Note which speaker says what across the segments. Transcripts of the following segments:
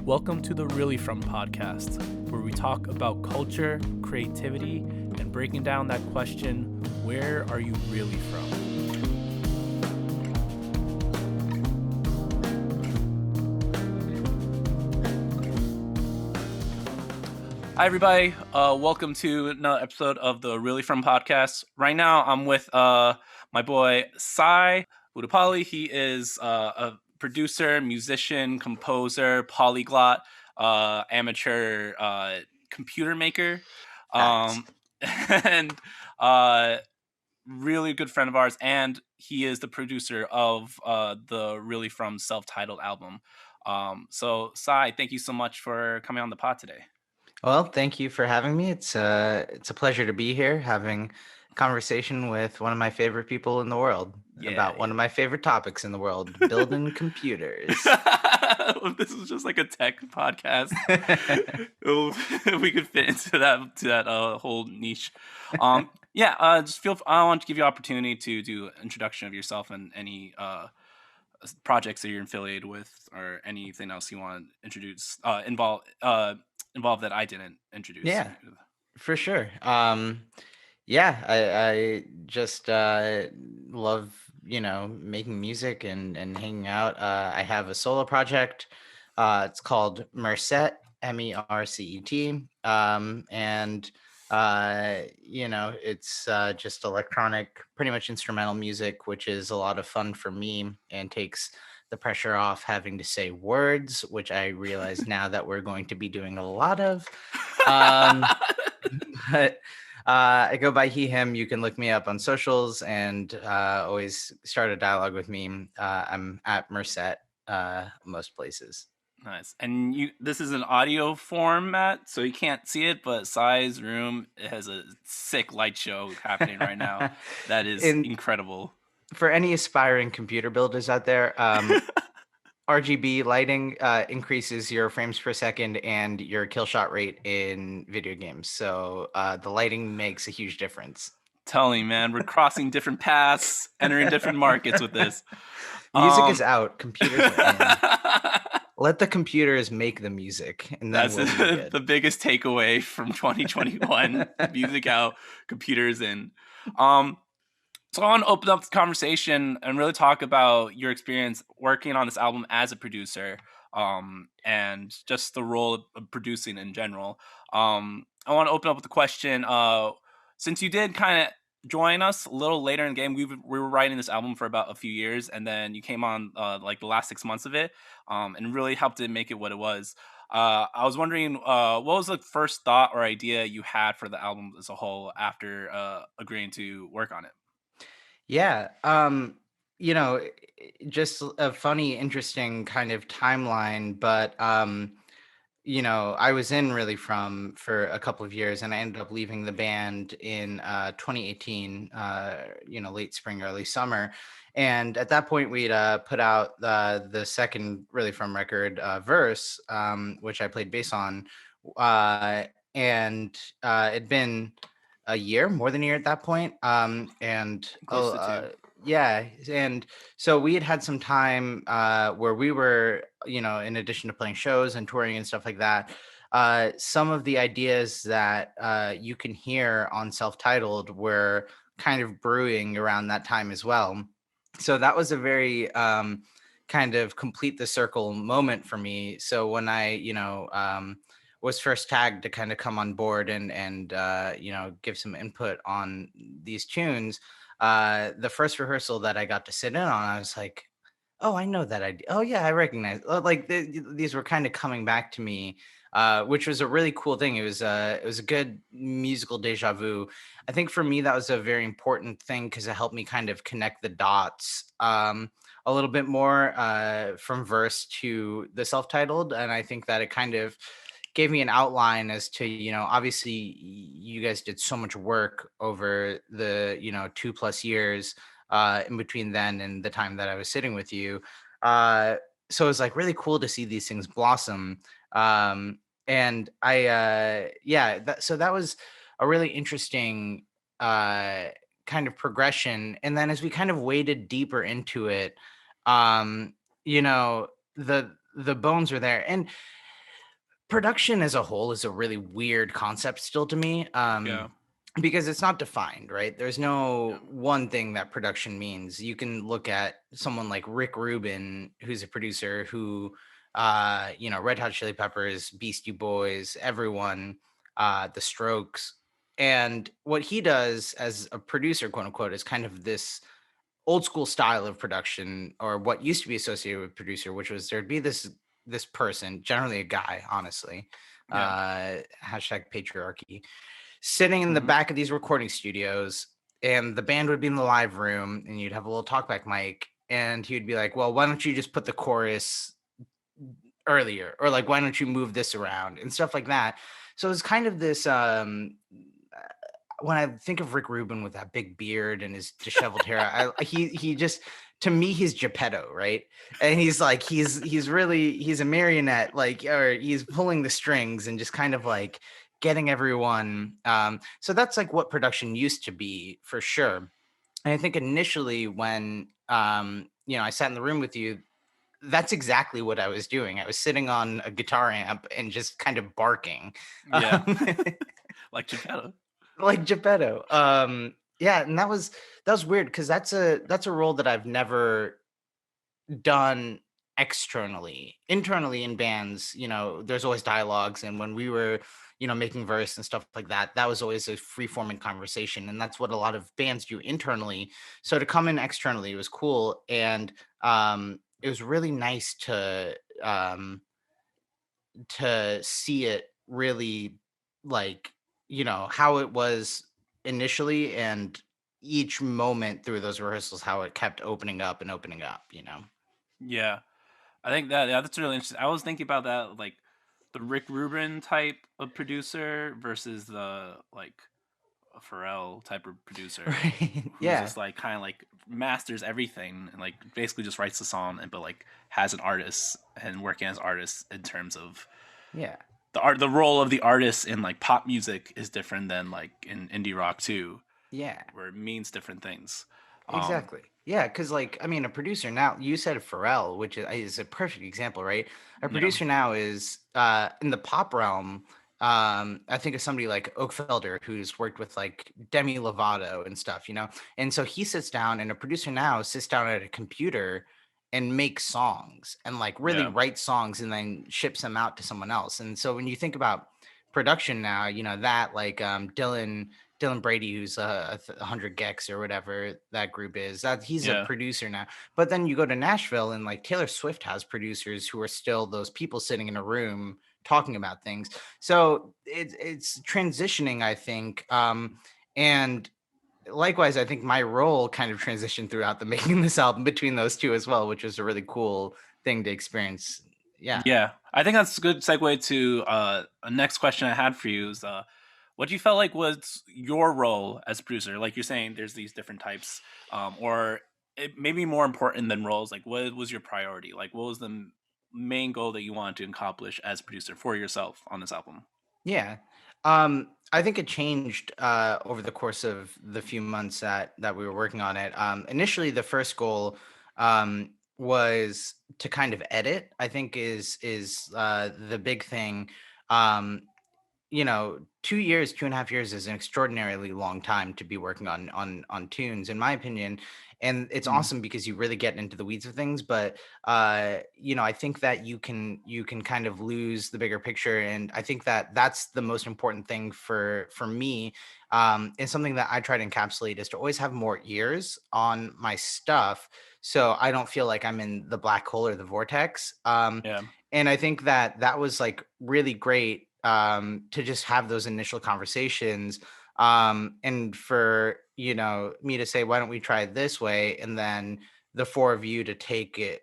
Speaker 1: Welcome to the Really From podcast, where we talk about culture, creativity, and breaking down that question, where are you really from? Hi, everybody. Welcome to another episode of the Really From podcast. Right now, I'm with my boy, Sai Udapali. He is a producer, musician, composer, polyglot, amateur computer maker,
Speaker 2: Facts.
Speaker 1: and really good friend of ours. And he is the producer of the Really From self-titled album. So, Sai, thank you so much for coming on the pod today.
Speaker 2: Well, thank you for having me. It's a pleasure to be here having a conversation with one of my favorite people in the world about one of my favorite topics in the world, building computers.
Speaker 1: This is just like a tech podcast. We could fit into that whole niche. Just I want to give you an opportunity to do an introduction of yourself and any projects that you're affiliated with or anything else you want to introduce involve that I didn't introduce.
Speaker 2: Yeah, for sure. I just love, making music and hanging out. I have a solo project. It's called Mercet, Mercet. And it's just electronic, pretty much instrumental music, which is a lot of fun for me and takes the pressure off having to say words, which I realize now that we're going to be doing a lot of. Um, but I go by he, him. You can look me up on socials and always start a dialogue with me. I'm at Mercet most places.
Speaker 1: Nice. And this is an audio format, so you can't see it, but Sai's room has a sick light show happening right now. That is incredible.
Speaker 2: For any aspiring computer builders out there, RGB lighting increases your frames per second and your kill shot rate in video games. So the lighting makes a huge difference.
Speaker 1: Telling you, man, we're crossing different paths, entering different markets with this.
Speaker 2: Music is out, computers are in. Let the computers make the music, and then we'll be good.
Speaker 1: The biggest takeaway from 2021: music out, computers in. So I want to open up the conversation and really talk about your experience working on this album as a producer, and just the role of producing in general. I want to open up with the question: since you did kind of join us a little later in the game, we were writing this album for about a few years, and then you came on like the last 6 months of it, and really helped it make it what it was. I was wondering, what was the first thought or idea you had for the album as a whole after agreeing to work on it?
Speaker 2: Yeah. Just a funny, interesting kind of timeline, but I was in Really From for a couple of years and I ended up leaving the band in 2018, late spring, early summer. And at that point, we'd put out the second Really From record, Verse, which I played bass on. And it'd been a year, more than a year at that point. Yeah. And so we had some time where we were, in addition to playing shows and touring and stuff like that, some of the ideas that you can hear on Self-Titled were kind of brewing around that time as well. So that was a very kind of complete the circle moment for me. So when I, was first tagged to kind of come on board and give some input on these tunes, the first rehearsal that I got to sit in on, I was like, oh, I know that idea. Oh yeah, I recognize. Like these were kind of coming back to me, which was a really cool thing. It was a good musical deja vu. I think for me that was a very important thing because it helped me kind of connect the dots a little bit more from Verse to the Self-Titled, and I think that it kind of gave me an outline as to, obviously you guys did so much work over the, 2+ years in between then and the time that I was sitting with you. So it was like really cool to see these things blossom. And so that was a really interesting kind of progression. And then as we kind of waded deeper into it, the bones are there. And Production as a whole is a really weird concept still to me,
Speaker 1: Yeah.
Speaker 2: because it's not defined, right? There's no
Speaker 1: Yeah.
Speaker 2: one thing that production means. You can look at someone like Rick Rubin, who's a producer who, Red Hot Chili Peppers, Beastie Boys, everyone, The Strokes. And what he does as a producer, quote unquote, is kind of this old school style of production, or what used to be associated with producer, which was there'd be this person, generally a guy, honestly,
Speaker 1: Yeah.
Speaker 2: hashtag patriarchy, sitting in the
Speaker 1: Hmm.
Speaker 2: back of these recording studios, and the band would be in the live room, and you'd have a little talkback mic, and he would be like, well, why don't you just put the chorus earlier, or like, why don't you move this around and stuff like that. So it's kind of this when I think of Rick Rubin with that big beard and his disheveled hair, he just, to me, he's Geppetto, right? And he's like he's a marionette, like, or he's pulling the strings and just kind of like getting everyone. So that's like what production used to be for sure. And I think initially when I sat in the room with you, that's exactly what I was doing. I was sitting on a guitar amp and just kind of barking.
Speaker 1: Yeah.
Speaker 2: Um,
Speaker 1: Like Geppetto.
Speaker 2: like Geppetto. Yeah, and that was weird because that's a role that I've never done externally. Internally in bands, there's always dialogues, and when we were, making verse and stuff like that, that was always a free forming conversation, and that's what a lot of bands do internally. So to come in externally was cool, and it was really nice to see it really, like, how it was initially, and each moment through those rehearsals, how it kept opening up.
Speaker 1: Yeah. I think that, yeah, that's really interesting. I was thinking about that, like the Rick Rubin type of producer versus the like a Pharrell type of producer
Speaker 2: Right.
Speaker 1: who's
Speaker 2: Yeah.
Speaker 1: just like kind of like masters everything and like basically just writes the song and but like has an artist and working as artists in terms of
Speaker 2: Yeah.
Speaker 1: the role of the artist in like pop music is different than like in indie rock too,
Speaker 2: Yeah.
Speaker 1: where it means different things. Um,
Speaker 2: Exactly. Yeah, because like, I mean, a producer now, you said Pharrell, which is a perfect example, right? A
Speaker 1: yeah,
Speaker 2: producer now is in the pop realm. I think of somebody like Oakfelder, who's worked with like Demi Lovato and stuff, and so he sits down, and a producer now sits down at a computer and makes songs and like really
Speaker 1: yeah,
Speaker 2: writes songs and then ships them out to someone else. And so when you think about production now, that like Dylan Brady, who's 100 Gex or whatever that group is, that he's a
Speaker 1: yeah,
Speaker 2: producer now. But then you go to Nashville, and like Taylor Swift has producers who are still those people sitting in a room talking about things. So it's transitioning, I think. And likewise, I think my role kind of transitioned throughout the making of this album between those two as well, which was a really cool thing to experience. Yeah.
Speaker 1: yeah. I think that's a good segue to a next question I had for you is what do you felt like was your role as a producer? Like you're saying, there's these different types, or it may be more important than roles. Like, what was your priority? Like, what was the main goal that you wanted to accomplish as a producer for yourself on this album?
Speaker 2: Yeah. I think it changed over the course of the few months that we were working on it. Initially, the first goal was to kind of edit. I think is the big thing. Um, 2 years, 2.5 years is an extraordinarily long time to be working on tunes, in my opinion. And it's
Speaker 1: Mm,
Speaker 2: awesome because you really get into the weeds of things. But I think that you can kind of lose the bigger picture. And I think that that's the most important thing for me. And something that I try to encapsulate is to always have more ears on my stuff, so I don't feel like I'm in the black hole or the vortex.
Speaker 1: yeah,
Speaker 2: And I think that that was like really great, to just have those initial conversations, and for me to say, why don't we try it this way, and then the four of you to take it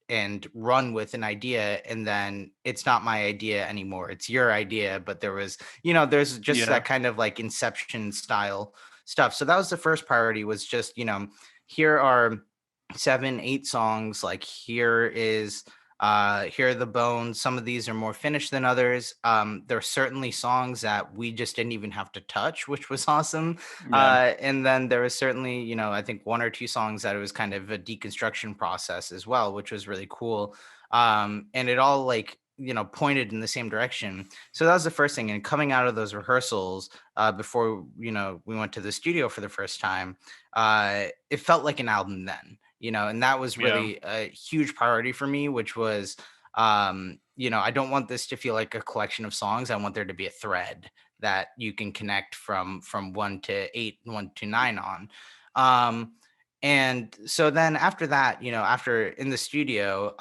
Speaker 2: and run with an idea, and then it's not my idea anymore, it's your idea, but there's just
Speaker 1: yeah,
Speaker 2: that kind of like inception style stuff. So that was the first priority, was just, here are 7, 8 songs, like here are the bones. Some of these are more finished than others. There are certainly songs that we just didn't even have to touch, which was awesome.
Speaker 1: yeah,
Speaker 2: And then there was certainly, I think 1 or 2 songs that it was kind of a deconstruction process as well, which was really cool. And it all like pointed in the same direction. So that was the first thing. And coming out of those rehearsals, before we went to the studio for the first time, it felt like an album then. And that was
Speaker 1: Yeah.
Speaker 2: really a huge priority for me, which was, I don't want this to feel like a collection of songs. I want there to be a thread that you can connect from 1 to 8, 1 to 9 on. And so then after that, after in the studio,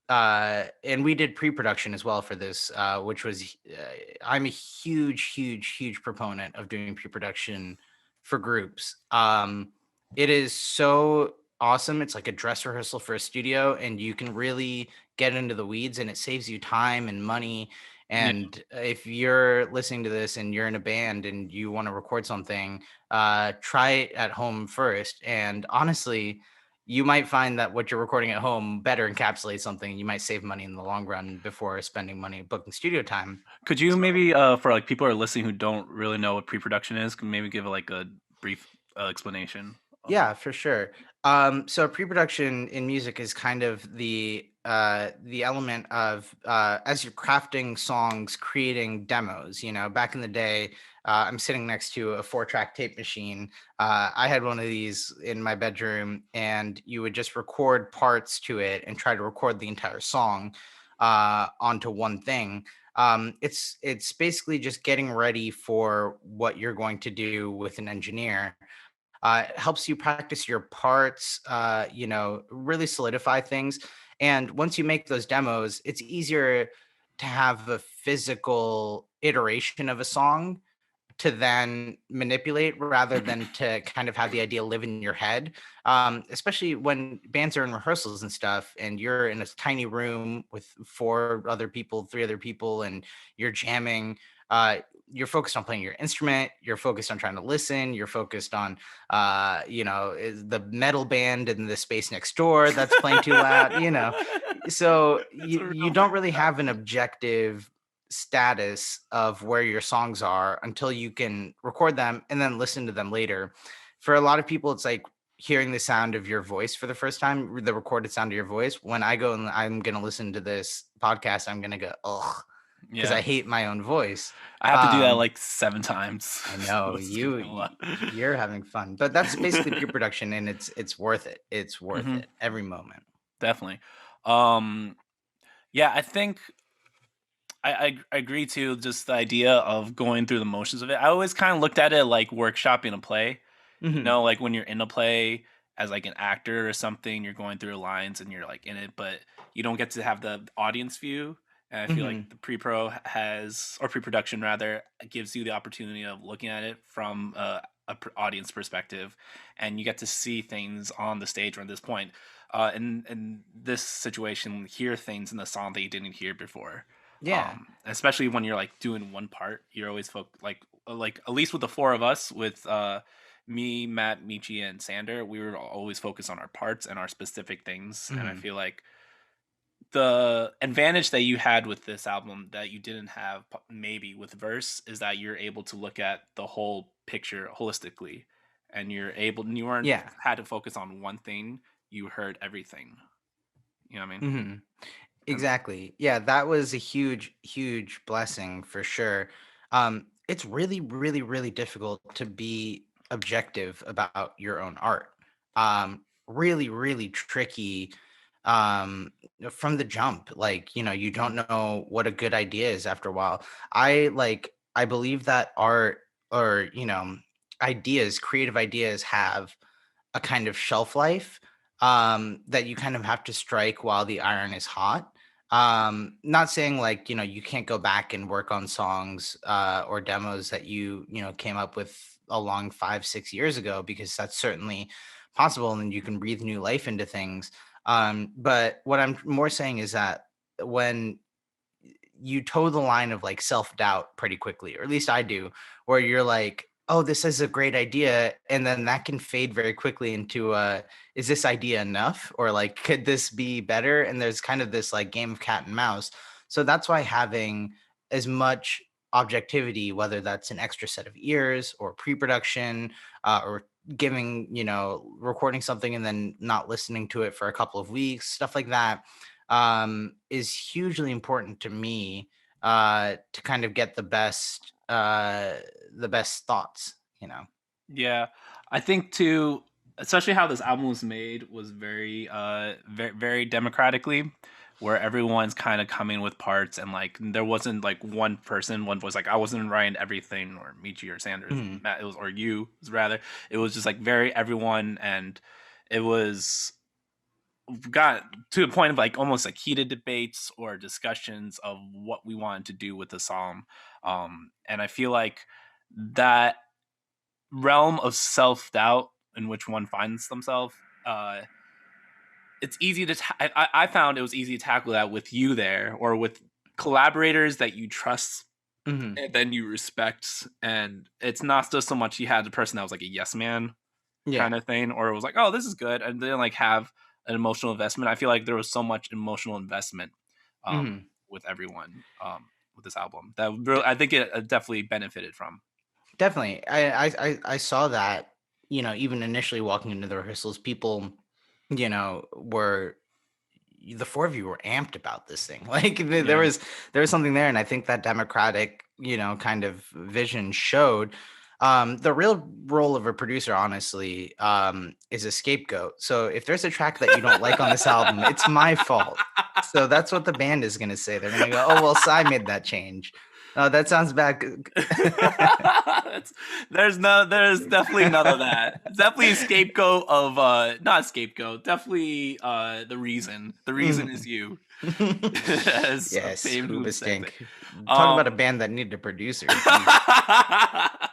Speaker 2: and we did pre-production as well for this, which was I'm a huge proponent of doing pre-production for groups. It is so awesome. It's like a dress rehearsal for a studio, and you can really get into the weeds, and it saves you time and money.
Speaker 1: Yeah.
Speaker 2: And if you're listening to this and you're in a band and you want to record something, try it at home first. And honestly, you might find that what you're recording at home better encapsulates something. You might save money in the long run before spending money booking studio time.
Speaker 1: Could you
Speaker 2: So
Speaker 1: maybe, for like people who are listening who don't really know what pre-production is, can maybe give like a brief explanation of it?
Speaker 2: yeah, for sure. So pre-production in music is kind of the element of, as you're crafting songs, creating demos. Back in the day, I'm sitting next to a 4-track tape machine. I had one of these in my bedroom, and you would just record parts to it and try to record the entire song onto one thing. It's basically just getting ready for what you're going to do with an engineer. It helps you practice your parts, really solidify things. And once you make those demos, it's easier to have a physical iteration of a song to then manipulate rather than to kind of have the idea live in your head. Especially when bands are in rehearsals and stuff, and you're in a tiny room with 4 other people, 3 other people, and you're jamming. You're focused on playing your instrument. You're focused on trying to listen. You're focused on, the metal band in the space next door that's playing too loud. So
Speaker 1: It's a
Speaker 2: you
Speaker 1: real
Speaker 2: don't really have an objective status of where your songs are until you can record them and then listen to them later. For a lot of people, it's like hearing the sound of your voice for the first time, the recorded sound of your voice. When I go and I'm going to listen to this podcast, I'm going to go, ugh, because I
Speaker 1: yeah.
Speaker 2: hate my own voice.
Speaker 1: I have to do that
Speaker 2: Um,
Speaker 1: like 7 times.
Speaker 2: I know
Speaker 1: Listening a lot.
Speaker 2: you're having fun, but that's basically pre-production, and it's worth it. It's worth
Speaker 1: Hmm.
Speaker 2: it every moment.
Speaker 1: Definitely. Um, yeah, I think I agree to just the idea of going through the motions of it. I always kind of looked at it like workshopping a play.
Speaker 2: Hmm.
Speaker 1: Like when you're in a play as like an actor or something, you're going through lines and you're like in it, but you don't get to have the audience view. And I feel like
Speaker 2: Hmm.
Speaker 1: the pre-pro has, or pre-production rather, gives you the opportunity of looking at it from audience perspective, and you get to see things on the stage. Or at this point, in this situation, hear things in the song that you didn't hear before.
Speaker 2: Yeah.
Speaker 1: Especially when you're like doing one part, you're always like at least with the 4 of us, with me, Matt, Michi, and Sander, we were always focused on our parts and our specific things. And I
Speaker 2: Hmm.
Speaker 1: feel like the advantage that you had with this album that you didn't have maybe with Verse is that you're able to look at the whole picture holistically, and you weren't
Speaker 2: Yeah.
Speaker 1: had to focus on one thing. You heard everything. You know what I mean?
Speaker 2: Hmm.
Speaker 1: And
Speaker 2: Exactly. Yeah, that was a huge blessing for sure. It's really difficult to be objective about your own art. Really tricky um from the jump. Like, you
Speaker 1: mhm,
Speaker 2: don't know what a good idea is after a while. I believe that art, or ideas, creative ideas, have a kind of shelf life, that you kind of have to strike while the iron is hot. Not saying, like, you can't go back and work on songs, or demos that came up with a long 5 6 years ago, because that's certainly possible, and you can breathe new life into things. But what I'm more saying is that when you toe the line of like self-doubt pretty quickly, or at least I do, where you're like, oh, this is a great idea, and then that can fade very quickly into, is this idea enough, or like, could this be better? And there's kind of this like game of cat and mouse. So that's why having as much objectivity, whether that's an extra set of ears or pre-production, or giving, recording something and then not listening to it for a couple of weeks, stuff like that, is hugely important to me, to kind of get the best thoughts, you know.
Speaker 1: Yeah, I think too, especially how this album was made was very, very democratically, where everyone's kind of coming with parts, and like there wasn't like one person, one voice. Like I wasn't writing everything, or Michi or Sanders,
Speaker 2: Mhm.
Speaker 1: Matt, it was or you rather. It was just like very everyone, and it was got to the point of like almost like heated debates or discussions of what we wanted to do with the song. And I feel like that realm of self doubt in which one finds themselves, uh, it's easy to. I found it was easy to tackle that with you there, or with collaborators that you trust
Speaker 2: Mhm.
Speaker 1: and then you respect. And it's not just so much you had the person that was like a yes man
Speaker 2: Yeah.
Speaker 1: kind of thing, or it was like, oh, this is good, and then like have an emotional investment. I feel like there was so much emotional investment,
Speaker 2: Mhm.
Speaker 1: with everyone, with this album that really, I think it definitely benefited from.
Speaker 2: Definitely. I saw that, even initially walking into the rehearsals, people, were the four of you were amped about this thing. Like
Speaker 1: Yeah.
Speaker 2: there was something there, and I think that democratic, kind of vision showed. The real role of a producer, honestly, is a scapegoat. So if there's a track that you don't like on this album, it's my fault. So that's what the band is gonna say. They're gonna go, "Oh well, Cy made that change." Oh, that sounds bad.
Speaker 1: It's, there's definitely none of that. It's definitely a scapegoat of not scapegoat, definitely the reason is
Speaker 2: Mhm.
Speaker 1: you. As
Speaker 2: Yes,
Speaker 1: Payne who says it.
Speaker 2: stink. Talk about a
Speaker 1: um
Speaker 2: band that needed a producer. Jeez.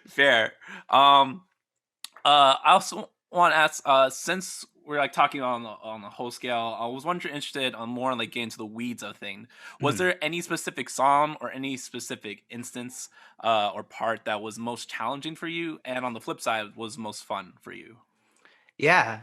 Speaker 1: Fair. I also want to ask, since we're like talking on the whole scale, I was wondering, interested on more like getting into the weeds of things. Was
Speaker 2: Mhm.
Speaker 1: there any specific song or any specific instance, or part that was most challenging for you, and on the flip side, was most fun for you?
Speaker 2: Yeah.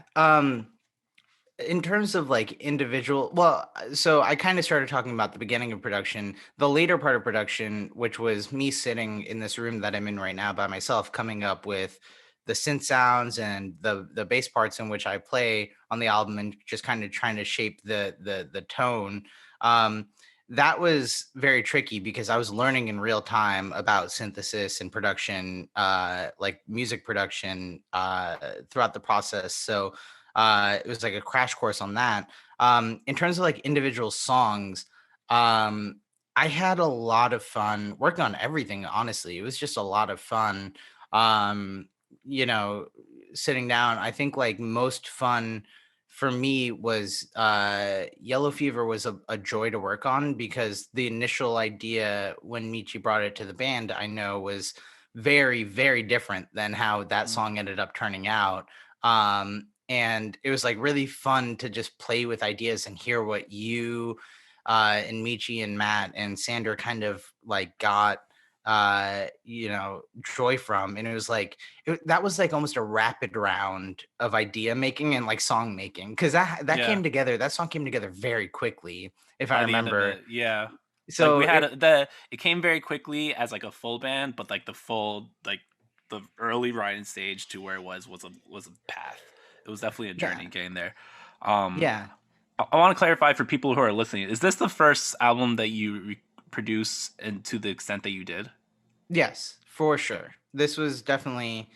Speaker 2: In terms of like individual, well, so I kind of started talking about the beginning of production, the later part of production, which was me sitting in this room that I'm in right now by myself, coming up with the synth sounds and the bass parts in which I play on the album, and just kind of trying to shape the tone. Um, that was very tricky because I was learning in real time about synthesis and production, like music production, throughout the process. So it was like a crash course on that. In terms of like individual songs, I had a lot of fun working on everything. Honestly, it was just a lot of fun. Um, you know, Sitting down. I think like most fun for me was Yellow Fever was a joy to work on, because the initial idea when Michi brought it to the band, I know, was very, very different than how that
Speaker 1: Mm.
Speaker 2: song ended up turning out. And it was like really fun to just play with ideas and hear what you, and Michi and Matt and Sander kind of like got, joy from. And it was like that was like almost a rapid round of idea making and like song making, because
Speaker 1: Yeah,
Speaker 2: that song came together very quickly, if I
Speaker 1: by the end of
Speaker 2: remember.
Speaker 1: it, yeah. Like
Speaker 2: So
Speaker 1: we had
Speaker 2: it
Speaker 1: it came very quickly as like a full band, but like the full like the early writing stage to where it was a path. It was definitely a
Speaker 2: Yeah.
Speaker 1: journey getting there. Um,
Speaker 2: Yeah.
Speaker 1: I want to clarify for people who are listening: is this the first album that you produce, and to the extent that you did?
Speaker 2: Yes, for sure. This was definitely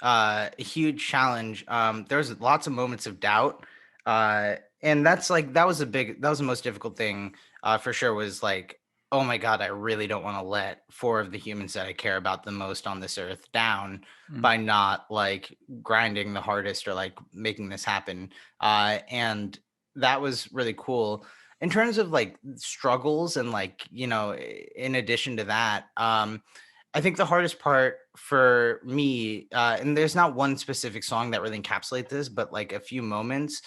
Speaker 2: a huge challenge. There's lots of moments of doubt, and that was the most difficult thing, for sure. Was like, oh my god, I really don't want to let four of the humans that I care about the most on this earth down
Speaker 1: Mm.
Speaker 2: by not like grinding the hardest or like making this happen. And that was really cool. In terms of like struggles and like, in addition to that, I think the hardest part for me, and there's not one specific song that really encapsulates this, but like a few moments,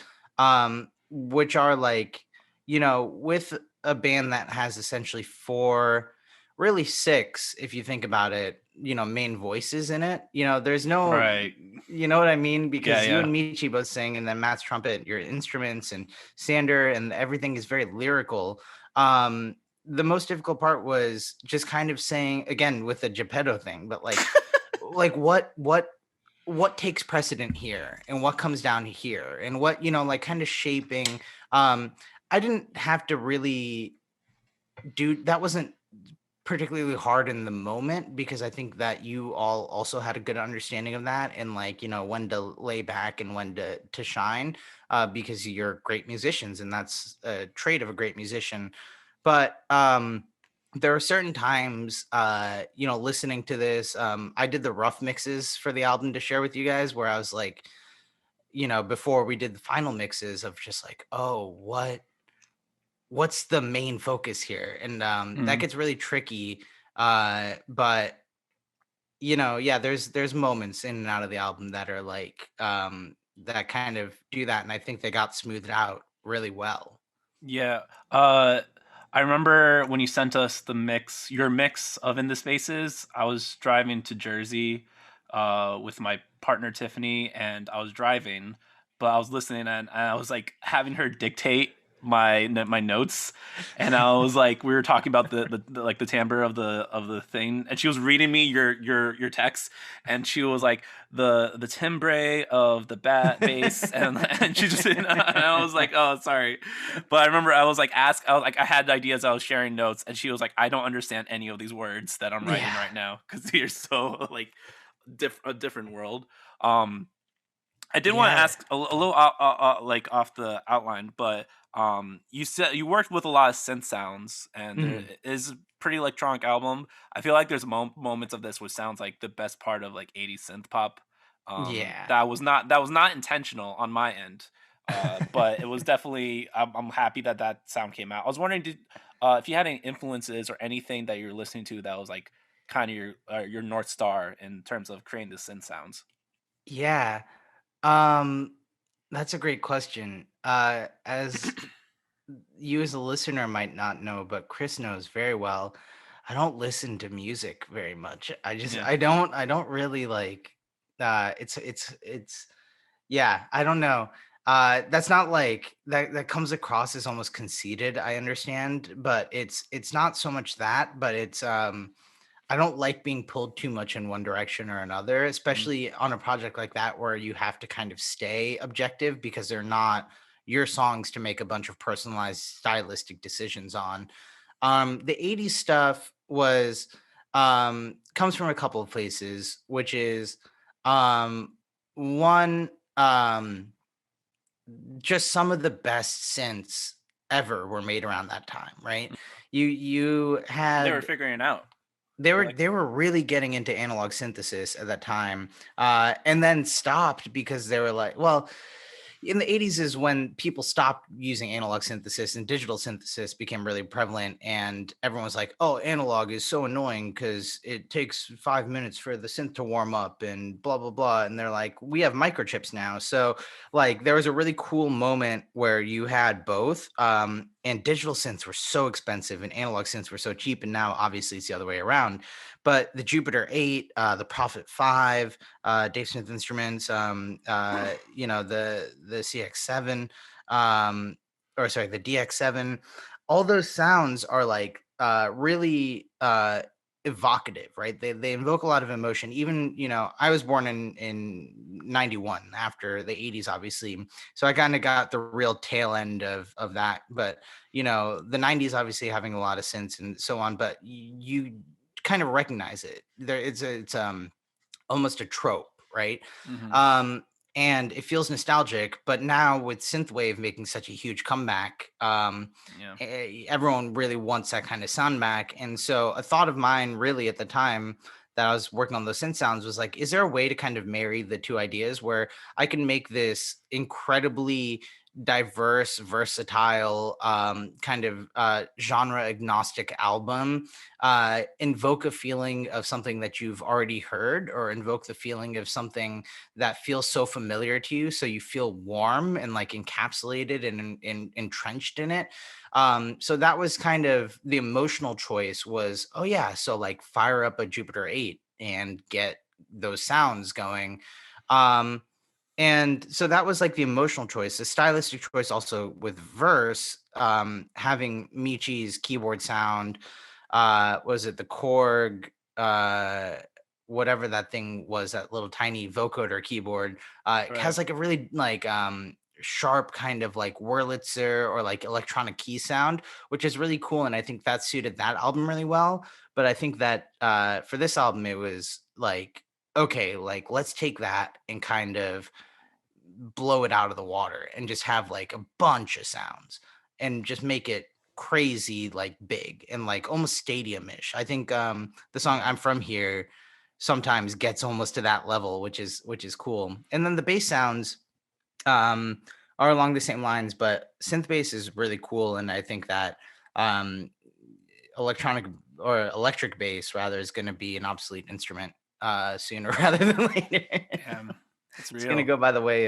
Speaker 2: which are like, with a band that has essentially four, really six, if you think about it, main voices in it. There's no,
Speaker 1: Right.
Speaker 2: you know what I mean?
Speaker 1: Yeah.
Speaker 2: Because you
Speaker 1: Yeah.
Speaker 2: and Michi both sing, and then Matt's trumpet, your instruments, and Sander, and everything is very lyrical. Um, the most difficult part was just kind of saying, again, with the Geppetto thing, but like what takes precedent here and what comes down here, and what, like kind of shaping. um I didn't have to really do that. Wasn't particularly hard in the moment because I think that you all also had a good understanding of that and like, when to lay back and when to shine, because you're great musicians and that's a trait of a great musician. But there are certain times, listening to this, I did the rough mixes for the album to share with you guys where I was like, before we did the final mixes of just like, oh, what's the main focus here? And that
Speaker 1: Mhm.
Speaker 2: gets really tricky. But yeah, there's moments in and out of the album that are like that kind of do that, and I think they got smoothed out really well.
Speaker 1: Yeah. Uh, I remember when you sent us your mix of In the Spaces. I was driving to Jersey with my partner Tiffany, and I was driving, but I was listening and I was like having her dictate my notes, and I was like, we were talking about like the timbre of the thing, and she was reading me your text, and she was like the timbre of the bass, and she just and I was like, oh, sorry. But I remember I was like, I had ideas, I was sharing notes, and she was like, I don't understand any of these words that I'm writing
Speaker 2: Yeah,
Speaker 1: right now because you're so like a different world. I did want to
Speaker 2: yeah.
Speaker 1: ask a little like off the outline, but you said you worked with a lot of synth sounds, and there
Speaker 2: Mhm.
Speaker 1: is a pretty electronic album. I feel like there's moments of this which sounds like the best part of like 80s synth pop.
Speaker 2: Yeah.
Speaker 1: That was not intentional on my end, but it was definitely. I'm happy that that sound came out. I was wondering, if you had any influences or anything that you're listening to that was like kind of your north star in terms of creating the synth sounds.
Speaker 2: Yeah. Um, that's a great question. As you as a listener might not know, but Chris knows very well, I don't listen to music very much.
Speaker 1: Yeah.
Speaker 2: I don't really like it's yeah, I don't know. That's not like that comes across as almost conceited, I understand, but it's not so much that, but it's I don't like being pulled too much in one direction or another,
Speaker 1: Mhm.
Speaker 2: especially on a project like that where you have to kind of stay objective because they're not your songs to make a bunch of personalized stylistic decisions on. The 80s stuff was comes from a couple of places, which is um one just some of the best synths ever were made around that time, right? You
Speaker 1: They were
Speaker 2: had
Speaker 1: figuring it out.
Speaker 2: they
Speaker 1: I
Speaker 2: were
Speaker 1: like
Speaker 2: they were really getting into analog synthesis at that time, and then stopped because they were like, well, in the 80s is when people stopped using analog synthesis and digital synthesis became really prevalent, and everyone was like, oh, analog is so annoying because it takes 5 minutes for the synth to warm up and blah blah blah, and they're like, we have microchips now. So like there was a really cool moment where you had both, and digital synths were so expensive and analog synths were so cheap, and now obviously it's the other way around. But the Jupiter 8, the Prophet 5, Dave Smith Instruments, the CX7, or sorry, the DX7. All those sounds are like really evocative, right? They invoke a lot of emotion. Even I was born in '91 after the '80s, obviously, so I kind of got the real tail end of that. But the '90s obviously having a lot of synths and so on, but you kind of recognize it. It's almost a trope, right?
Speaker 1: Mhm.
Speaker 2: Um, and it feels nostalgic. But now with synthwave making such a huge comeback,
Speaker 1: Yeah.
Speaker 2: everyone really wants that kind of sound back. And so a thought of mine, really, at the time that I was working on those synth sounds was like, is there a way to kind of marry the two ideas where I can make this incredibly diverse, versatile, kind of genre agnostic album, invoke a feeling of something that you've already heard, or invoke the feeling of something that feels so familiar to you, so you feel warm and like encapsulated and, entrenched in it. So that was kind of the emotional choice was, oh yeah, so like fire up a Jupiter 8 and get those sounds going. um and so that was like the emotional choice. The stylistic choice also with verse, having Michi's keyboard sound, was it the Korg, whatever that thing was, that little tiny vocoder keyboard, it
Speaker 1: Right.
Speaker 2: has like a really like sharp kind of like Wurlitzer or like electronic key sound, which is really cool. And I think that suited that album really well. But I think that for this album, it was like, okay, like let's take that and kind of blow it out of the water and just have like a bunch of sounds and just make it crazy like big and like almost stadium-ish. I think the song I'm From Here sometimes gets almost to that level, which is cool. And then the bass sounds um are along the same lines, but synth bass is really cool. And I think that um electronic or electric bass rather is going to be an obsolete instrument sooner rather than later.
Speaker 1: Damn, it's
Speaker 2: It's going to
Speaker 1: real.
Speaker 2: go by the way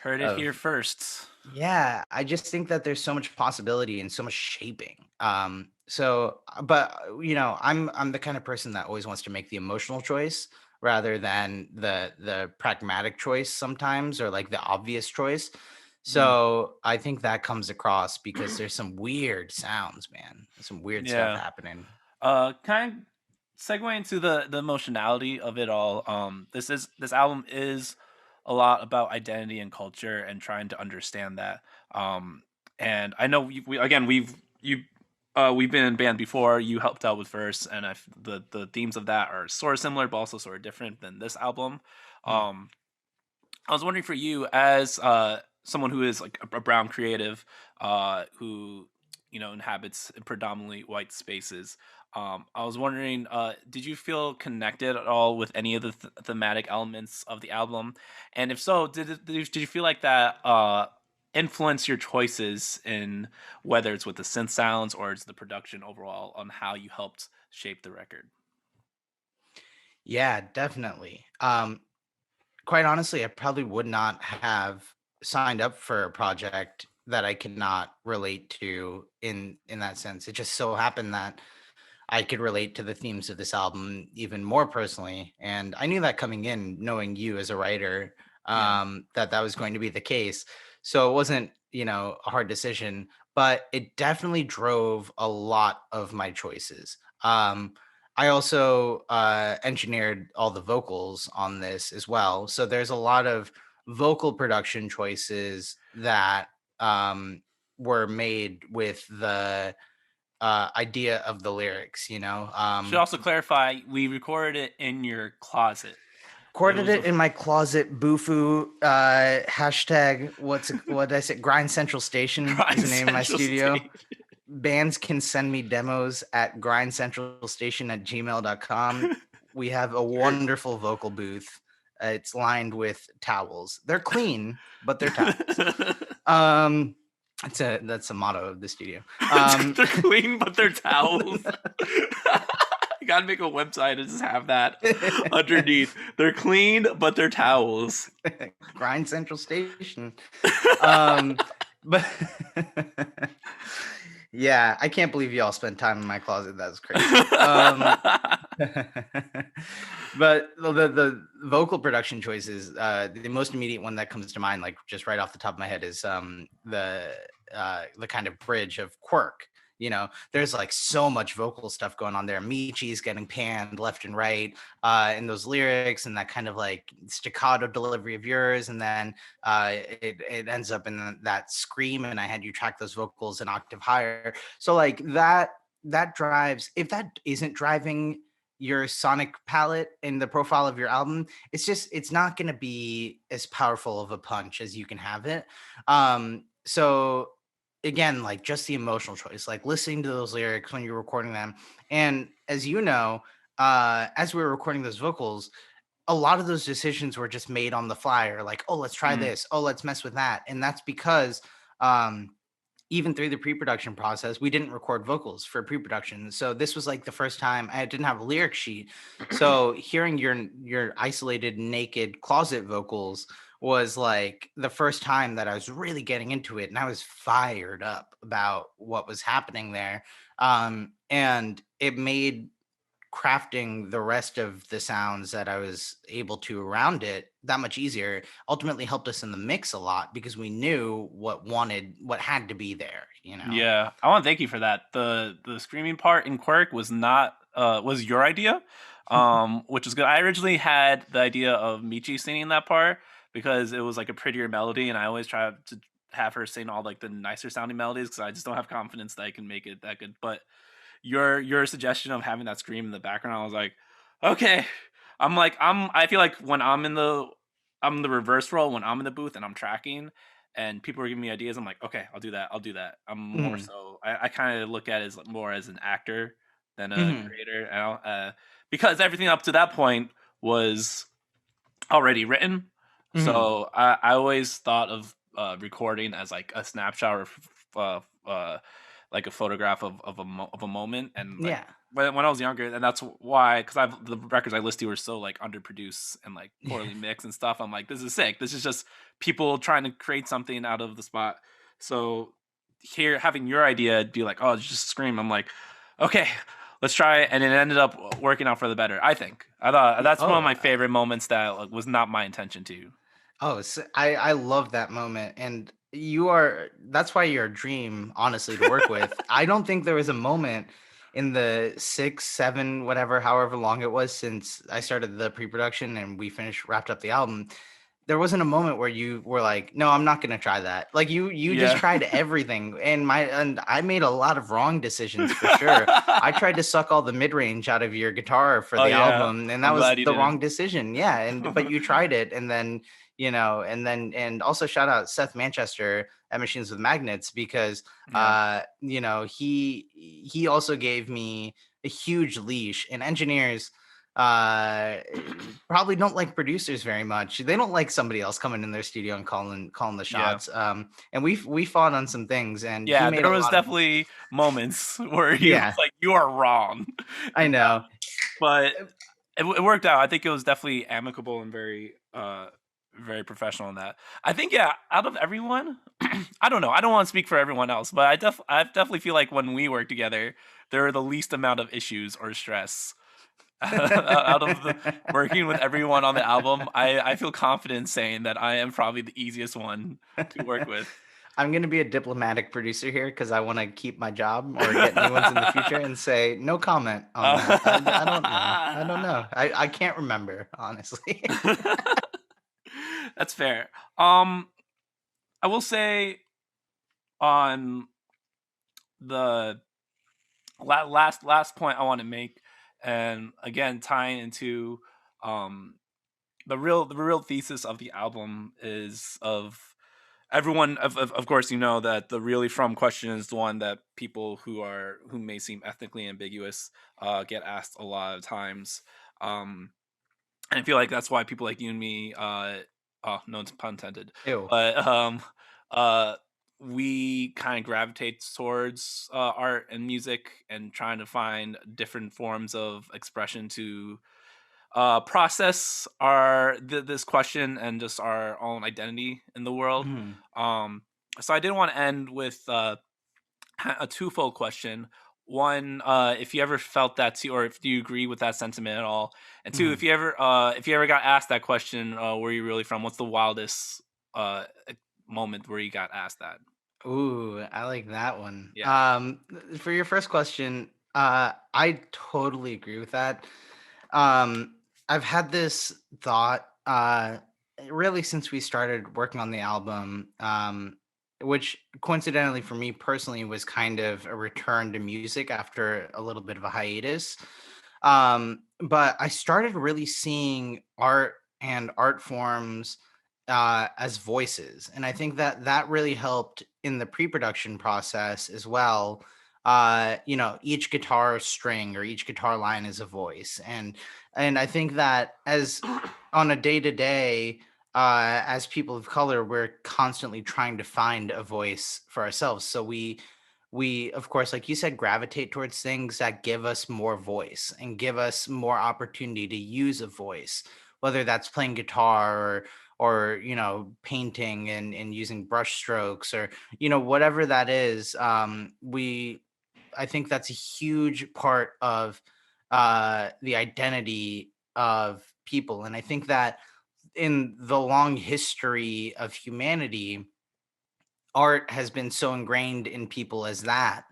Speaker 1: Heard it
Speaker 2: of
Speaker 1: here first.
Speaker 2: yeah, I just think that there's so much possibility and so much shaping. But I'm the kind of person that always wants to make the emotional choice rather than the pragmatic choice sometimes, or like the obvious choice.
Speaker 1: Mm.
Speaker 2: So I think that comes across because there's some weird sounds, man. There's some weird stuff
Speaker 1: Yeah.
Speaker 2: happening.
Speaker 1: Kind of segue into the emotionality of it all. This album is a lot about identity and culture and trying to understand that. Um, and I know we again we've been in band before. You helped out with verse, and the themes of that are sort of similar, but also sort of different than this album.
Speaker 2: Hmm.
Speaker 1: Um, I was wondering for you, as someone who is like a brown creative, who inhabits predominantly white spaces. I was wondering, did you feel connected at all with any of the thematic elements of the album? And if so, did you feel like that influence your choices in whether it's with the synth sounds or it's the production overall on how you helped shape the record?
Speaker 2: Yeah, definitely. Quite honestly, I probably would not have signed up for a project that I could not relate to in that sense. It just so happened that I could relate to the themes of this album even more personally, and I knew that coming in, knowing you as a writer,
Speaker 1: Yeah,
Speaker 2: that was going to be the case. So it wasn't, a hard decision, but it definitely drove a lot of my choices. I also engineered all the vocals on this as well. So there's a lot of vocal production choices that were made with the idea of the lyrics,
Speaker 1: should also clarify, we recorded it in your closet. It
Speaker 2: Recorded
Speaker 1: was
Speaker 2: it in my closet, Bufu. Hashtag what did I say? Grind Central Station is
Speaker 1: Grind
Speaker 2: the name of my
Speaker 1: Central
Speaker 2: studio.
Speaker 1: State.
Speaker 2: Bands can send me demos at grindcentralstation at gmail.com. We have a wonderful vocal booth. It's lined with towels. They're clean, but they're towels. Um, that's a motto of the studio.
Speaker 1: They're clean, but they're towels. You gotta make a website and just have that underneath. They're clean, but they're towels.
Speaker 2: Grind Central Station. Um, but yeah, I can't believe y'all spent time in my closet. That's crazy. But the vocal production choices, the most immediate one that comes to mind, like just right off the top of my head, is the kind of bridge of Quirk. There's like so much vocal stuff going on there. Michi's getting panned left and right in those lyrics, and that kind of like staccato delivery of yours, and then it ends up in that scream, and I had you track those vocals an octave higher. So like that drives, if that isn't driving your sonic palette and the profile of your album, it's not going to be as powerful of a punch as you can have it. So again, like just the emotional choice, like listening to those lyrics when you're recording them. And as you know, as we were recording those vocals, a lot of those decisions were just made on the fly, or like, oh, let's try
Speaker 1: Mm.
Speaker 2: this, oh, let's mess with that. And that's because um even through the pre-production process, we didn't record vocals for pre-production. So this was like the first time I didn't have a lyric sheet. So hearing your isolated naked closet vocals was like the first time that I was really getting into it, and I was fired up about what was happening there. And it made crafting the rest of the sounds that I was able to around it that much easier. Ultimately helped us in the mix a lot because we knew what had to be there.
Speaker 1: Yeah, I want to thank you for that. The screaming part in Quirk was not was your idea, which is good. I originally had the idea of Michi singing that part, because it was like a prettier melody, and I always try to have her sing all like the nicer sounding melodies because I just don't have confidence that I can make it that good. But your suggestion of having that scream in the background, I was like, okay. I feel like when I'm the reverse role when I'm in the booth and I'm tracking and people are giving me ideas, I'm like, okay, I'll do that. I'll do that. I'm more
Speaker 2: Mhm.
Speaker 1: so I kind of look at it as more as an actor than a
Speaker 2: Mhm.
Speaker 1: creator. Because everything up to that point was already written.
Speaker 2: Mhm.
Speaker 1: So I always thought of recording as like a snapshot or like a photograph of a moment. And like
Speaker 2: Yeah.
Speaker 1: when I was younger, and that's why because I've the records I listened to were so like underproduced and like
Speaker 2: Yeah.
Speaker 1: poorly mixed and stuff. I'm like, this is sick. This is just people trying to create something out of the spot. So here having your idea be like, oh, just scream. I'm like, okay, let's try it, and it ended up working out for the better. I think. I thought
Speaker 2: Yeah.
Speaker 1: that's one of
Speaker 2: Oh,
Speaker 1: my favorite moments that like, was not my intention to.
Speaker 2: I love that moment, and that's why you're a dream, honestly, to work with. I don't think there was a moment in the 6, 7, whatever, however long it was since I started the pre-production and we finished wrapped up the album. There wasn't a moment where you were like, "No, I'm not gonna try that." Like you just
Speaker 1: Yeah.
Speaker 2: tried everything, and I made a lot of wrong decisions for sure. I tried to suck all the mid-range out of your guitar for
Speaker 1: Oh
Speaker 2: the
Speaker 1: yeah,
Speaker 2: album, and that
Speaker 1: I'm
Speaker 2: was
Speaker 1: glad you
Speaker 2: the wrong
Speaker 1: didn't.
Speaker 2: decision. Yeah, and but you tried it, and then and also shout out Seth Manchester at Machines with Magnets because
Speaker 1: Yeah,
Speaker 2: he also gave me a huge leash, and engineers uh probably don't like producers very much. They don't like somebody else coming in their studio and calling the
Speaker 1: yeah,
Speaker 2: shots. And we fought on some things, and he
Speaker 1: yeah.
Speaker 2: made
Speaker 1: There
Speaker 2: a
Speaker 1: was
Speaker 2: lot of
Speaker 1: definitely moments where he was
Speaker 2: yeah,
Speaker 1: like, "You are wrong,"
Speaker 2: I
Speaker 1: and
Speaker 2: know.
Speaker 1: but it worked out. I think it was definitely amicable and very professional in that. I think yeah, out of everyone, I don't know. I don't want to speak for everyone else, but I definitely feel like when we work together, there are the least amount of issues or stress. Out of the working with everyone on the album, I feel confident saying that I am probably the easiest one to work with.
Speaker 2: I'm going to be a diplomatic producer here because I want to keep my job or get new ones in the future and say no comment on that. I don't know. I don't know. I can't remember, honestly.
Speaker 1: That's fair. Um, I will say on the last point I want to make, and again tying into um the real thesis of the album is of everyone of course you know that the really from question is the one that people who may seem ethnically ambiguous get asked a lot of times. um and I feel like that's why people like you and me, oh, no pun intended,
Speaker 2: Ew.
Speaker 1: but uh, we kind of gravitate towards art and music and trying to find different forms of expression to process this question and just our own identity in the world.
Speaker 2: Mhm.
Speaker 1: Um, so I did want to end with a twofold question. One, if you ever felt that too, or if you agree with that sentiment at all, and two,
Speaker 2: Mhm.
Speaker 1: if you ever got asked that question, where you really from? What's the wildest moment where you got asked that?
Speaker 2: Ooh, I like that one.
Speaker 1: Yeah.
Speaker 2: For your first question, I totally agree with that. Um, I've had this thought, really since we started working on the album, which coincidentally for me personally was kind of a return to music after a little bit of a hiatus. But I started really seeing art and art forms as voices, and I think that that really helped in the pre-production process as well. Each guitar string or each guitar line is a voice, and I think that as on a day to day, as people of color, we're constantly trying to find a voice for ourselves. So we of course, like you said, gravitate towards things that give us more voice and give us more opportunity to use a voice, whether that's playing guitar or painting and using brush strokes or whatever that is. We I think that's a huge part of the identity of people. And I think that in the long history of humanity, art has been so ingrained in people as that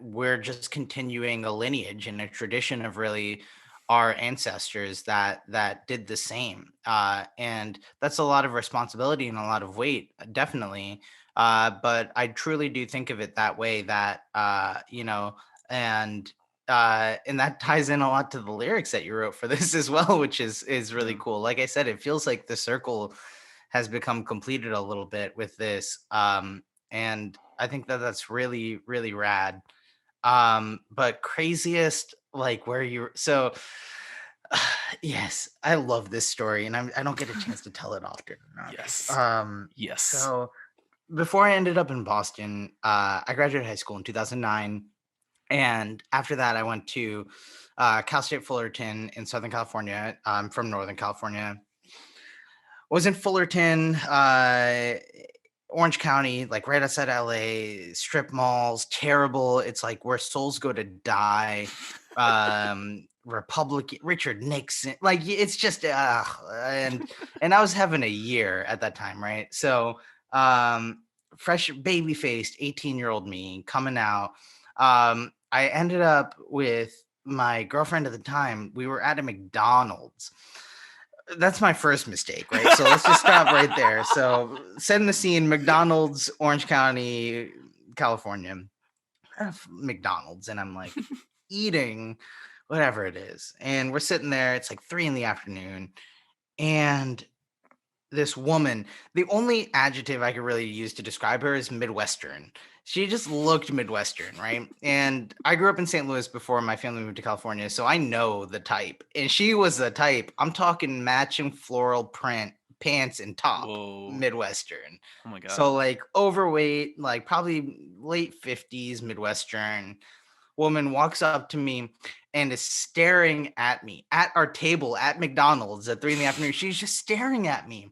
Speaker 2: we're just continuing a lineage and a tradition of really our ancestors that did the same, and that's a lot of responsibility and a lot of weight, definitely. But I truly do think of it that way, that and and that ties in a lot to the lyrics that you wrote for this as well, which is really
Speaker 1: Yeah.
Speaker 2: cool. Like I said, it feels like the circle has become completed a little bit with this, and I think that that's really really rad. But craziest, like, where you so yes, I love this story, and I don't get a chance to tell it often enough.
Speaker 1: Yes. Yes.
Speaker 2: So before I ended up in Boston, I graduated high school in 2009, and after that, I went to Cal State Fullerton in Southern California. I'm from Northern California. Was in Fullerton, Orange County, like right outside LA, strip malls, terrible. It's like where souls go to die. Republican Richard Nixon, like it's just and I was having a year at that time, right? So fresh baby faced 18-year-old me coming out. I ended up with my girlfriend at the time. We were at a McDonald's. That's my first mistake, right? So let's just stop right there. So setting the scene, McDonald's, Orange County, California, McDonald's, and I'm like eating whatever it is. And we're sitting there, it's like 3 in the afternoon, and this woman, the only adjective I could really use to describe her is Midwestern. She just looked Midwestern, right? And I grew up in St. Louis before my family moved to California, so I know the type. And she was the type. I'm talking matching floral print pants and top,
Speaker 1: Whoa.
Speaker 2: Midwestern.
Speaker 1: Oh my god.
Speaker 2: So like overweight, like probably late 50s, Midwestern woman walks up to me and is staring at me at our table at McDonald's at 3 in the afternoon. She's just staring at me.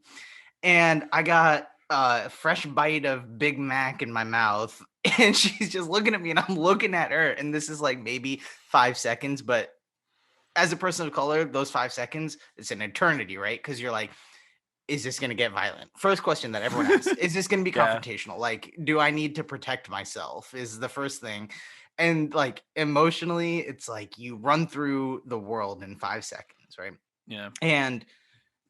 Speaker 2: And I got a fresh bite of Big Mac in my mouth. And she's just looking at me, and I'm looking at her. And this is like maybe 5 seconds. But as a person of color, those 5 seconds, it's an eternity, right? Because you're like, is this going to get violent? First question that everyone asks. Is this going to be
Speaker 1: Yeah.
Speaker 2: confrontational? Like, do I need to protect myself? Is the first thing. And like emotionally, it's like you run through the world in 5 seconds, right?
Speaker 1: Yeah.
Speaker 2: And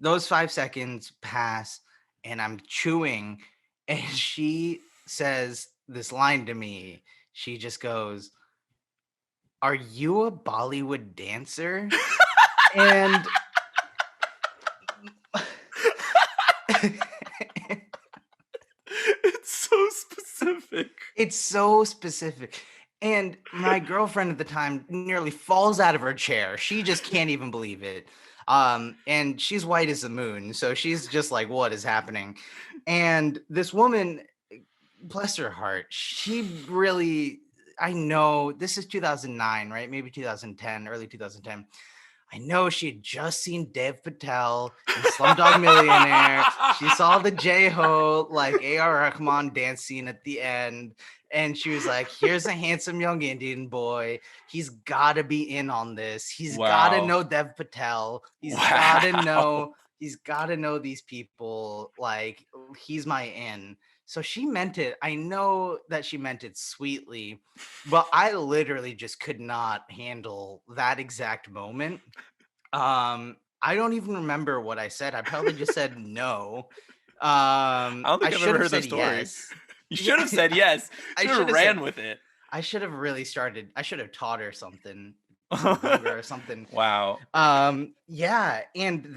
Speaker 2: those 5 seconds pass, and I'm chewing, and she says this line to me. She just goes, "Are you a Bollywood dancer?" And
Speaker 1: It's so specific.
Speaker 2: it's so specific. And my girlfriend at the time nearly falls out of her chair. She just can't even believe it. And she's white as the moon. So she's just like, what is happening? And this woman, bless her heart, she really, I know this is 2009, right? Maybe 2010, early 2010. I know she had just seen Dev Patel in Slumdog Millionaire. She saw the J-Ho, like A.R. Rahman dance scene at the end. And she was like, here's a handsome young Indian boy. He's got to be in on this. He's got to
Speaker 1: Wow.
Speaker 2: know Dev Patel. He's
Speaker 1: Wow.
Speaker 2: got to know these people. Like, he's my in. So she meant it. I know that she meant it sweetly, but I literally just could not handle that exact moment. I don't even remember what I said. I probably just said no.
Speaker 1: I don't think I've
Speaker 2: should
Speaker 1: ever
Speaker 2: have
Speaker 1: heard that
Speaker 2: said
Speaker 1: story.
Speaker 2: yes.
Speaker 1: You should have said yes.
Speaker 2: I
Speaker 1: You
Speaker 2: should
Speaker 1: should have
Speaker 2: have
Speaker 1: ran
Speaker 2: said-
Speaker 1: with it.
Speaker 2: I should have really started. I should have taught her something, younger or something.
Speaker 1: Wow.
Speaker 2: Yeah, and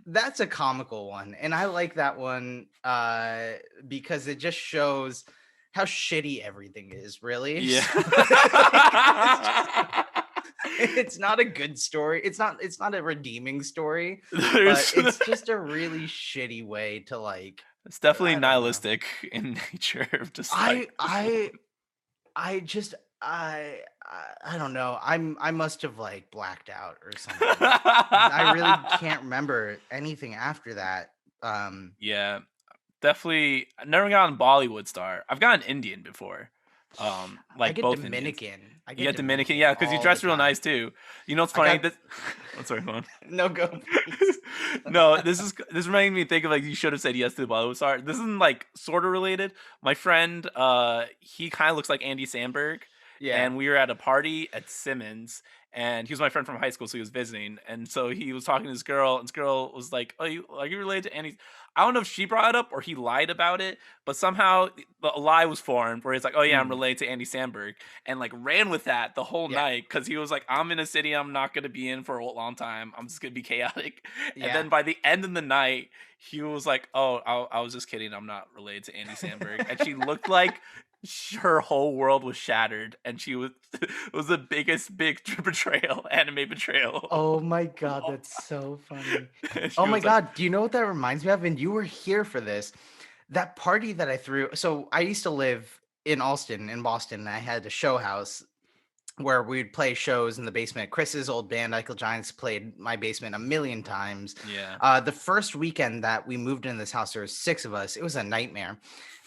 Speaker 2: that's a comical one, and I like that one because it just shows how shitty everything is, really.
Speaker 1: Yeah.
Speaker 2: It's not a good story. It's not a redeeming story,
Speaker 1: There's-
Speaker 2: but it's just a really shitty way to like.
Speaker 1: It's definitely
Speaker 2: I don't know.
Speaker 1: nihilistic in nature. Just like
Speaker 2: I just I don't know. I must have like blacked out or something. I really can't remember anything after that.
Speaker 1: Yeah, definitely. I never got on Bollywood star. I've gotten Indian before. Like
Speaker 2: I get
Speaker 1: both
Speaker 2: Dominican.
Speaker 1: Indians.
Speaker 2: I
Speaker 1: You get Dominican, yeah, because you
Speaker 2: all
Speaker 1: dress
Speaker 2: the
Speaker 1: real
Speaker 2: time.
Speaker 1: nice too. You know what's
Speaker 2: I
Speaker 1: funny?
Speaker 2: got-
Speaker 1: I'm sorry, go on.
Speaker 2: No, go. Please.
Speaker 1: No, this reminding me think of like you should have said yes to the Bollywood star. This isn't like sort of related. My friend, he kind of looks like Andy Samberg,
Speaker 2: Yeah.
Speaker 1: and we were at a party at Simmons, and he was my friend from high school, so he was visiting, and so he was talking to this girl, and this girl was like, "Oh, are you related to Andy?" I don't know if she brought it up or he lied about it, but somehow a lie was formed where he's like, "Oh yeah, I'm
Speaker 2: Mm,
Speaker 1: related to Andy Samberg," and like ran with that the whole
Speaker 2: yeah.
Speaker 1: night because he was like, "I'm in a city I'm not gonna be in for a long time. I'm just gonna be chaotic." And
Speaker 2: Yeah.
Speaker 1: then by the end of the night, he was like, "Oh, I was just kidding. I'm not related to Andy Samberg," and she looked like her whole world was shattered, and she was it was the biggest betrayal, anime betrayal.
Speaker 2: Oh my God, that's so funny.
Speaker 1: And
Speaker 2: Oh
Speaker 1: she
Speaker 2: my
Speaker 1: was like,
Speaker 2: God, do you know what that reminds me of? And you were here for this. That party that I threw. So I used to live in Alston, in Boston, and I had a show house where we'd play shows in the basement. Chris's old band, Eichel Giants, played my basement a million times.
Speaker 1: yeah,
Speaker 2: The first weekend that we moved into this house, there was 6 of us. It was a nightmare,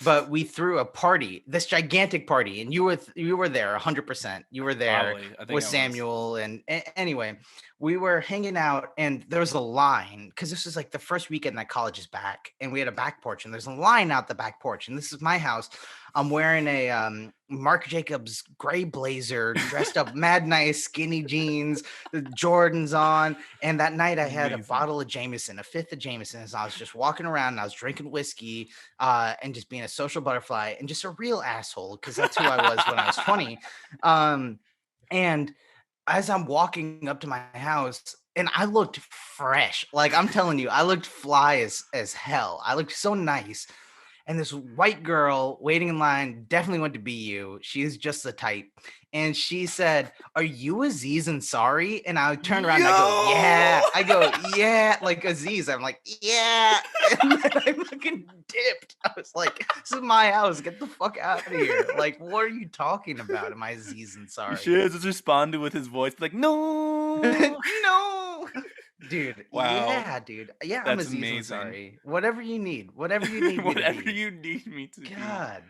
Speaker 2: but we threw a party, this gigantic party, and you were there 100%. You were there
Speaker 1: probably. I think
Speaker 2: with
Speaker 1: I was.
Speaker 2: Samuel, and anyway, we were hanging out, and there was a line because this was like the first weekend that college is back, and we had a back porch, and there's a line out the back porch, and this is my house. I'm wearing a Marc Jacobs gray blazer, dressed up mad nice, skinny jeans, the Jordans on. And that night I had a
Speaker 1: Amazing.
Speaker 2: bottle of Jameson, a fifth of Jameson. As I was just walking around and I was drinking whiskey and just being a social butterfly and just a real asshole because that's who I was when I was 20. Um, and as I'm walking up to my house, and I looked fresh. Like I'm telling you, I looked fly as hell. I looked so nice, and this white girl waiting in line definitely went to be you. She's just the type. And she said, "Are you Aziz Ansari?" And I turned around and I go,
Speaker 1: Yo!
Speaker 2: "Yeah." I go, "Yeah," like Aziz. I'm like, "Yeah." And then I fucking dipped. I was like, "This is my house. Get the fuck out of here." Like, what are you talking about? Am I Aziz
Speaker 1: You
Speaker 2: Ansari?
Speaker 1: should have just responded with his voice, like, "No."
Speaker 2: No. Dude,
Speaker 1: Wow,
Speaker 2: yeah, dude. Yeah, I'm
Speaker 1: that's
Speaker 2: Aziz
Speaker 1: amazing.
Speaker 2: Ansari. Whatever you need me to
Speaker 1: Whatever
Speaker 2: be.
Speaker 1: you need me to be.
Speaker 2: God.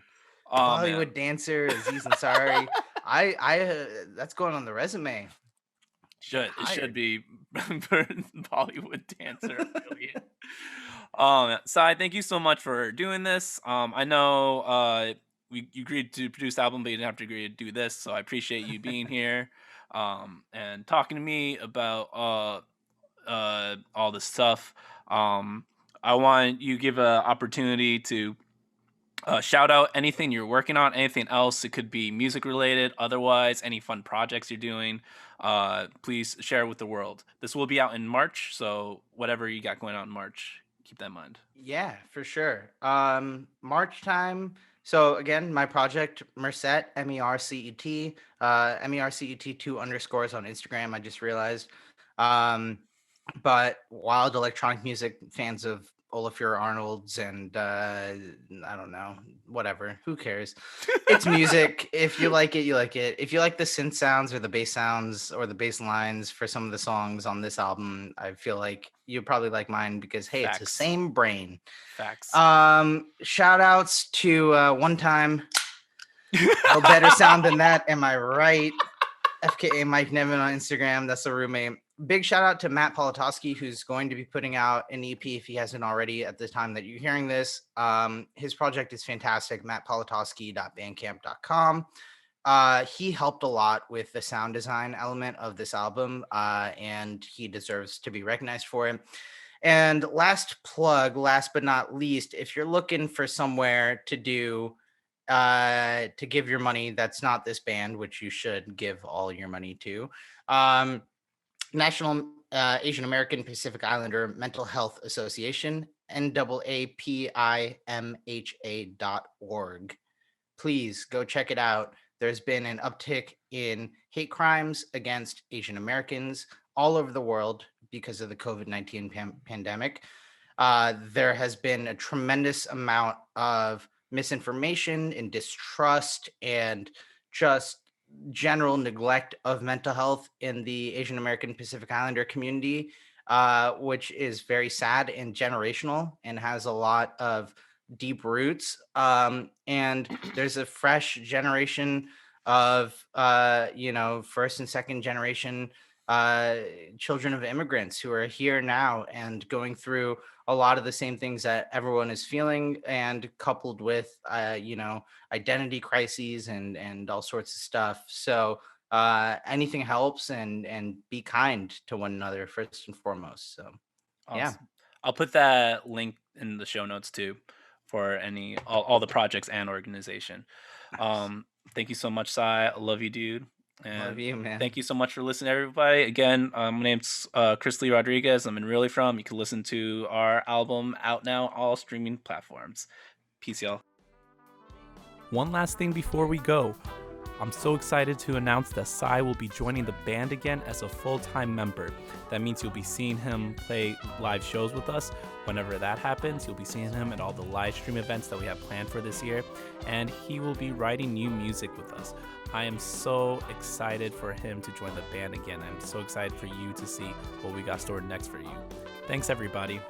Speaker 1: Oh man.
Speaker 2: Bollywood dancer, Aziz Ansari. I that's going on the resume. Get
Speaker 1: It should
Speaker 2: hired.
Speaker 1: be Bollywood dancer affiliate. Sai, thank you so much for doing this. I know you agreed to produce the album, but you didn't have to agree to do this, so I appreciate you being here and talking to me about all this stuff. Um, I want you to give an opportunity to shout out anything you're working on, anything else. It could be music related, otherwise, any fun projects you're doing. Please share it with the world. This will be out in March, so whatever you got going on in March, keep that in mind.
Speaker 2: Yeah, for sure. March time. So again, my project Mercet, MERCET, MERCET 2 underscores on Instagram. I just realized. Um, but wild electronic music fans of Olafur Arnold's and I don't know, whatever. Who cares? It's music. If you like it, you like it. If you like the synth sounds or the bass sounds or the bass lines for some of the songs on this album, I feel like you probably like mine because hey, it's the
Speaker 1: Facts.
Speaker 2: same brain.
Speaker 1: Facts.
Speaker 2: Shout outs to one time. No better sound than that. Am I right? FKA Mike Nevin on Instagram. That's the roommate. Big shout out to Matt Politowski, who's going to be putting out an EP if he hasn't already at the time that you're hearing this. His project is fantastic, mattpolitowski.bandcamp.com. He helped a lot with the sound design element of this album, and he deserves to be recognized for it. And last plug, last but not least, if you're looking for somewhere to do to give your money that's not this band, which you should give all your money to, um, National Asian American Pacific Islander Mental Health Association, NAAPIMHA.org. Please go check it out. There's been an uptick in hate crimes against Asian Americans all over the world because of the COVID-19 pandemic. There has been a tremendous amount of misinformation and distrust and just general neglect of mental health in the Asian American Pacific Islander community, which is very sad and generational and has a lot of deep roots. And there's a fresh generation of, first and second generation uh, children of immigrants who are here now and going through a lot of the same things that everyone is feeling, and coupled with identity crises and all sorts of stuff. So anything helps, and be kind to one another first and foremost. So yeah.
Speaker 1: Awesome. I'll put that link in the show notes too for all the projects and organization.
Speaker 2: Nice.
Speaker 1: Thank you so much, Sai. I love you, dude.
Speaker 2: Love
Speaker 1: And
Speaker 2: you, man.
Speaker 1: thank you so much for listening, everybody. Again, my name's Chris Lee Rodriguez. I'm in Really From. You can listen to our album out now, all streaming platforms. Peace, y'all. One last thing before we go. I'm so excited to announce that Sai will be joining the band again as a full-time member. That means you'll be seeing him play live shows with us. Whenever that happens, you'll be seeing him at all the live stream events that we have planned for this year, and he will be writing new music with us. I am so excited for him to join the band again. I'm so excited for you to see what we got stored next for you. Thanks, everybody.